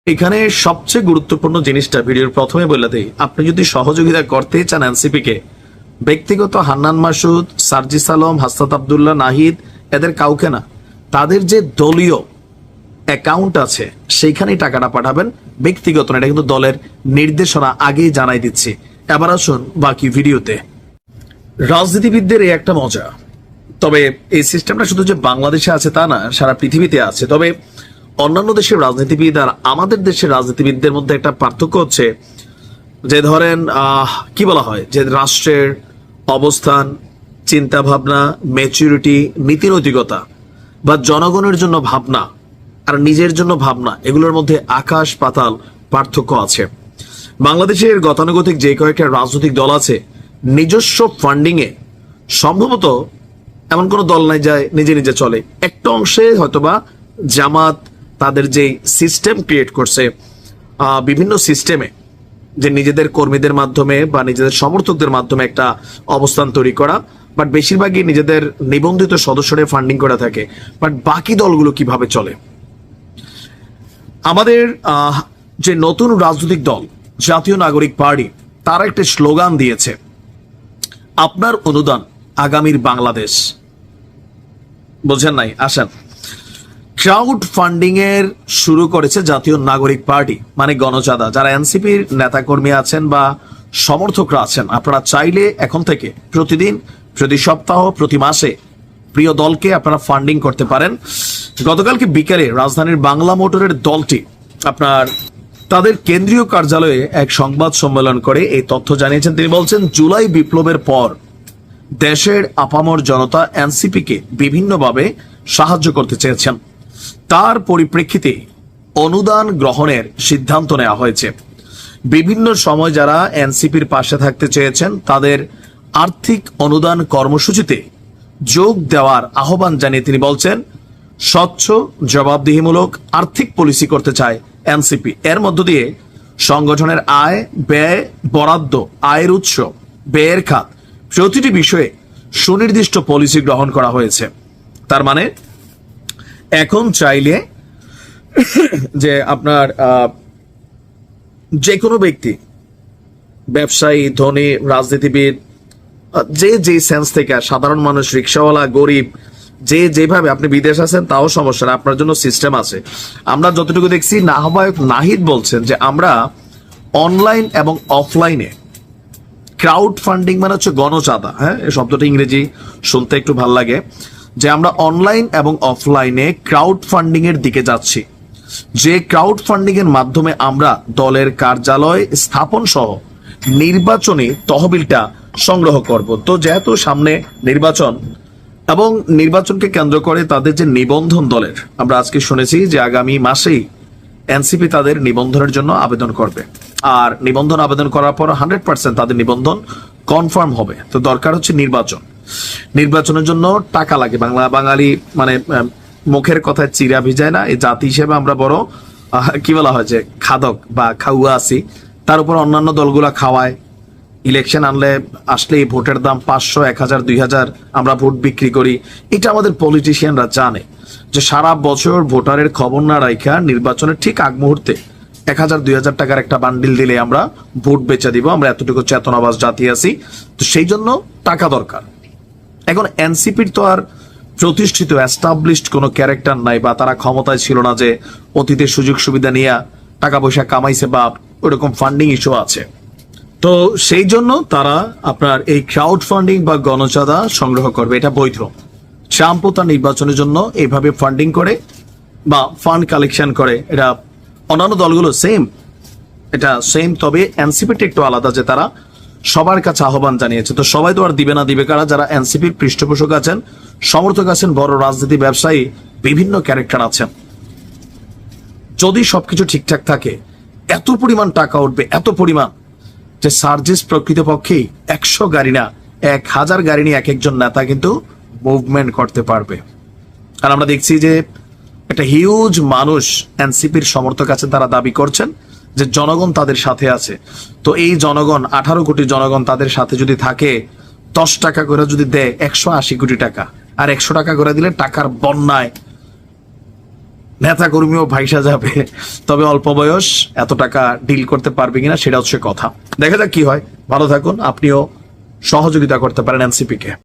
এখানে সবচেয়ে গুরুত্বপূর্ণ জিনিসটা ভিডিওর প্রথমে বলে দেই, আপনি যদি সহযোগিতা করতে চান এনসিপি কে, ব্যক্তিগত হান্নান মাসুদ, সার্জিস আলম, হাসনাত আব্দুল্লাহ, নাহিদ, এদের কাউকে না, তাদের যে দলীয় অ্যাকাউন্ট আছে সেইখানেই টাকাটা পাঠাবেন, ব্যক্তিগত না। এটা কিন্তু দলের নির্দেশনা আগেই জানাই দিচ্ছি। এবার আসুন বাকি ভিডিওতে। রাজনীতিবিদদের এই একটা মজা, তবে এই সিস্টেমটা শুধু যে বাংলাদেশে আছে তা না, সারা পৃথিবীতে আছে। তবে অন্যান্য দেশের রাজনীতিবিদ আর আমাদের দেশের রাজনীতিবিদদের মধ্যে একটা পার্থক্য হচ্ছে যে ধরেন কি বলা হয় যে রাষ্ট্রের অবস্থান, চিন্তা ভাবনা, ম্যাচুরিটি, নীতি নৈতিকতা বা জনগণের জন্য ভাবনা আর নিজের জন্য ভাবনা, এগুলোর মধ্যে আকাশ পাতাল পার্থক্য আছে। বাংলাদেশের গতানুগতিক যে কয়েকটা রাজনৈতিক দল আছে, নিজস্ব ফান্ডিং এ সম্ভবত এমন কোনো দল নাই যায় নিজে নিজে চলে। একটা অংশে হয়তোবা জামাত তাদের যে সিস্টেম ক্রিয়েট করছে, বিভিন্ন সিস্টেমে যে নিজেদের কর্মীদের মাধ্যমে বা নিজেদের সমর্থকদের মাধ্যমে একটা অবস্থান তৈরি করা, বাট বেশিরভাগই নিজেদের নিবন্ধিত সদস্যরা ফান্ডিং করে থাকে। বাট বাকি দলগুলো কিভাবে চলে? আমাদের যে নতুন রাজনৈতিক দল জাতীয় নাগরিক পার্টি, তারা একটা স্লোগান দিয়েছে, আপনার অনুদান আগামীর বাংলাদেশ। বোঝেন নাই? আসেন, ক্রাউড ফান্ডিং এর শুরু করেছে জাতীয় নাগরিক পার্টি, মানে গণচাঁদা। যারা এনসিপির নেতাকর্মী আছেন বা সমর্থকরা আছেন, আপনারা চাইলে এখন থেকে প্রতিদিন, প্রতি সপ্তাহ, প্রতি মাসে প্রিয় দলকে আপনারা ফান্ডিং করতে পারেন। গতকালকে বিকেলে রাজধানীর বাংলা মোটরের দলটি আপনার তাদের কেন্দ্রীয় কার্যালয়ে এক সংবাদ সম্মেলন করে এই তথ্য জানিয়েছেন। তিনি বলছেন, জুলাই বিপ্লবের পর দেশের আপামর জনতা এনসিপি কে বিভিন্নভাবে সাহায্য করতে চেয়েছেন। তার পরিপ্রেক্ষিতে অনুদান গ্রহণের সিদ্ধান্ত নেওয়া হয়েছে। বিভিন্ন সময় যারা এনসিপির পাশে থাকতে চেয়েছেন, তাদের আর্থিক অনুদান কর্মসূচিতে যোগ দেওয়ার আহ্বান জানিয়ে তিনি বলছেন, স্বচ্ছ জবাবদিহিমূলক আর্থিক পলিসি করতে চায় এনসিপি। এর মধ্য দিয়ে সংগঠনের আয়, ব্যয়, বরাদ্দ, আয়ের উৎস, ব্যয়ের খাত, প্রতিটি বিষয়ে সুনির্দিষ্ট পলিসি গ্রহণ করা হয়েছে। তার মানে এখন চাইলে যে আপনার যে কোনো ব্যক্তি, ব্যবসায়ী, ধনী, রাজনীতিবিদ, যে সেন্স থেকে, সাধারণ মানুষ, রিক্সাওয়ালা, গরিব, যেভাবে আপনি বিদেশ আছেন তাও সমস্যা না, আপনার জন্য সিস্টেম আছে। আমরা যতটুকু দেখছি, আহ্বায়ক নাহিদ বলছেন যে আমরা অনলাইন এবং অফলাইনে ক্রাউড ফান্ডিং, মানে হচ্ছে গণচাঁদা, হ্যাঁ, এই শব্দটা ইংরেজি শুনতে একটু ভাল লাগে, যে আমরা অনলাইন এবং অফলাইনে ক্রাউড ফান্ডিং এর দিকে যাচ্ছি। যে ক্রাউড ফান্ডিং এর মাধ্যমে আমরা দলের কার্যালয় স্থাপন সহ নির্বাচনী তহবিলটা সংগ্রহ করব। তো যেহেতু সামনে নির্বাচন এবং নির্বাচনকে কেন্দ্র করে তাদের যে নিবন্ধন দলের, আমরা আজকে শুনেছি যে আগামী মাসেই এনসিপি তাদের নিবন্ধনের জন্য আবেদন করবে। আর নিবন্ধন আবেদন করার পর 100% তাদের নিবন্ধন কনফার্ম হবে। তো দরকার হচ্ছে নির্বাচন। নির্বাচনের জন্য টাকা লাগে। বাঙালি মানে মুখের কথায় চিরা ভিজায় না, এই জাতি হিসেবে আমরা বড় কি বলা হয় যে খাদক বা খাওয়া আছি। তার উপর অন্যান্য দলগুলা খাওয়ায়। ইলেকশন আসলেই ভোটের দাম 500, 1000, 2000 আমরা ভোট বিক্রি করি। এটা আমাদের পলিটিশিয়ানরা জানে যে সারা বছর ভোটারের খবর না রাখা নির্বাচনের ঠিক আগ মুহূর্তে 1000, 2000 টাকার একটা বান্ডিল দিলে আমরা ভোট বেচে দিব। আমরা এতটুকু চেতনাবাজ জাতি আছি। তো সেই জন্য টাকা দরকার। এখন এনসিপির তো আর প্রতিষ্ঠিত এস্টাবলিশড কোনো ক্যারেক্টার নাই, বা তারা ক্ষমতায় ছিল না যে অতীতের সুযোগ সুবিধা নিয়ে টাকা পয়সা কামাইছে বা ওইরকম ফান্ডিং ইস্যু আছে। তো সেই জন্য তারা আপনার এই ক্রাউড ফান্ডিং বা গণচাঁদা সংগ্রহ করবে, এটা বৈধ। ট্রাম্পও তার নির্বাচনের জন্য এইভাবে ফান্ডিং করে বা ফান্ড কালেকশন করে। এটা অন্যান্য দলগুলো এটা সেম, তবে এনসিপিটা একটু আলাদা, যে তারা সবার কাছে আহ্বান জানিয়েছে। তো সবাই তো আর দিবে না, দিবে কারা? যারা এনসিপির পৃষ্ঠপোষক আছেন, সমর্থক আছেন, বড় রাজনীতি ব্যবসায়ী, বিভিন্ন ক্যারেক্টার আছেন। যদি সবকিছু ঠিকঠাক থাকে, এত পরিমাণ টাকা উঠবে, এত পরিমাণ, যে সার্জিস প্রকৃতপক্ষেই 100 গাড়ি না, 1000 গাড়ি নিয়ে এক একজন নেতা কিন্তু মুভমেন্ট করতে পারবে। আর আমরা দেখছি যে একটা হিউজ মানুষ এনসিপির সমর্থক আছে, তারা দাবি করছেন যে জনগণ তাদের সাথে আছে। তো এই জনগণ, 18 কোটি জনগণ তাদের সাথে যদি থাকে, 10 টাকা করে যদি দেয়, 180 কোটি টাকা, আর 100 টাকা করে দিলে টাকার বন্যায় নেতা কর্মীও ভাইসা যাবে, তবে অল্প বয়স এত টাকা ডিল করতে পারবে কিনা সেটা হচ্ছে কথা। দেখা যাক কি হয়। ভালো থাকুন, আপনিও সহযোগিতা করতে পারেন এনসিপি কে।